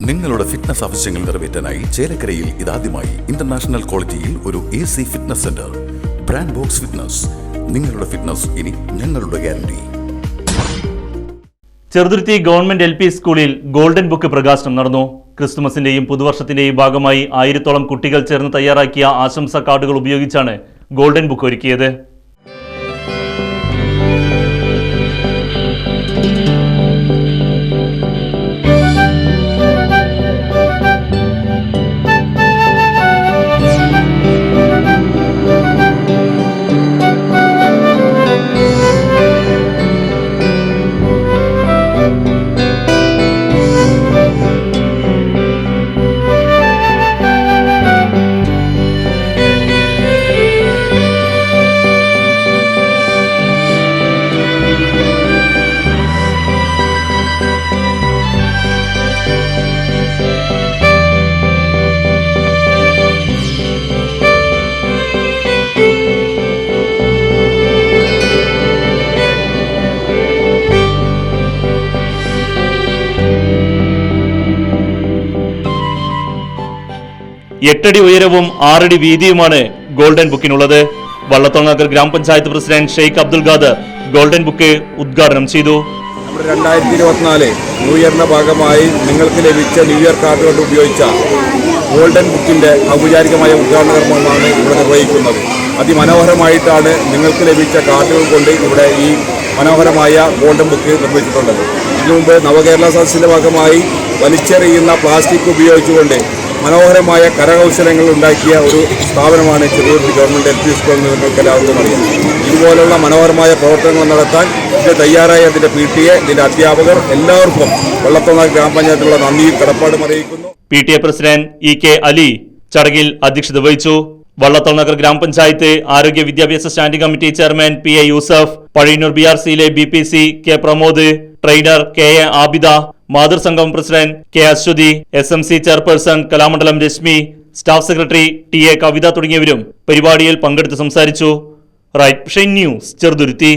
നിങ്ങളുടെ ഫിറ്റ്നസ് ആവശ്യങ്ങൾ നിറവേറ്റാനായി ചേലക്കരയിൽ ഇതാദ്യമായി ഇന്റർനാഷണൽ ക്വാളിറ്റിയിൽ ഒരു AC fitness centre. Brand box fitness. നിങ്ങളുടെ ഫിറ്റ്നസ് ഇനി ഞങ്ങളുടെ ഗ്യാരണ്ടി. ചെറുതുരുത്തി ഗവൺമെന്റ് LP സ്കൂളിൽ ഗോൾഡൻ ബുക്ക് പ്രകാശനം നടന്നു. ക്രിസ്തുമസിന്റെയും പുതുവർഷത്തിന്റെയും ഭാഗമായി 1000-ഓളം കുട്ടികൾ ചേർന്ന് തയ്യാറാക്കിയ ആശംസാ കാർഡുകൾ ഉപയോഗിച്ചാണ് ഗോൾഡൻ ബുക്ക് ഒരുക്കിയത്. എട്ടടി ഉയരവും 6 അടി വീതിയുമാണ് ഗോൾഡൻ ബുക്കിനുള്ളത്. വള്ളത്തോൾ ഗ്രാമപഞ്ചായത്ത് president Sheikh Abdul Khader golden book ഉദ്ഘാടനം ചെയ്തു. നമ്മുടെ 2024 ന്യൂ ഇയറിന്റെ ഭാഗമായി നിങ്ങൾക്ക് ലഭിച്ച ന്യൂ ഇയർ കാർഡ് കൊണ്ട് ഉപയോഗിച്ച ഗോൾഡൻ ബുക്കിന്റെ ഔപചാരികമായ ഉദ്ഘാടന കർമ്മമാണ് ഇവിടെ നിർവഹിക്കുന്നത്. അതിമനോഹരമായിട്ടാണ് നിങ്ങൾക്ക് ലഭിച്ച കാർഡുകൾ കൊണ്ട് ഇവിടെ ഈ മനോഹരമായ ഗോൾഡൻ ബുക്ക് നിർമ്മിച്ചിട്ടുള്ളത്. ഇതിനു മുമ്പ് നവകേരള സദസ്സിന്റെ ഭാഗമായി വലിച്ചെറിയുന്ന പ്ലാസ്റ്റിക് ഉപയോഗിച്ചുകൊണ്ട് മനോഹരമായ കരകൗശലങ്ങൾ ഉണ്ടാക്കിയ ഒരു സ്ഥാപനമാണ് ചെറുതുരുത്തി ഗവൺമെന്റ് LP സ്കൂൾ എന്ന് നിങ്ങൾക്ക് എല്ലാവർക്കും അറിയാം. ഇതുപോലുള്ള മനോഹരമായ പ്രവർത്തനങ്ങൾ നടത്താൻ ഇത് തയ്യാറായ അതിന്റെ PTA, ഇതിന്റെ അധ്യാപകർ എല്ലാവർക്കും വള്ളത്തോൾ ഗ്രാമപഞ്ചായത്തിലുള്ള നന്ദിയും കടപ്പാടും അറിയിക്കുന്നു. PTA പ്രസിഡന്റ് EK അലി ചടങ്ങിൽ അധ്യക്ഷത വഹിച്ചു. വള്ളത്തോൾ നഗർ ഗ്രാമപഞ്ചായത്ത് ആരോഗ്യ വിദ്യാഭ്യാസ standing committee chairman PA Yusuf, Pazhayannur BRCയിലെ BPC K Pramod, trainer KA Abida, മാതൃസംഘം president K Aswathy, SMC chairperson Kalamandalam Rashmi, staff secretary TA Kavitha തുടങ്ങിയവരും പരിപാടിയിൽ പങ്കെടുത്ത് സംസാരിച്ചു. Right news Cheruthuruthy.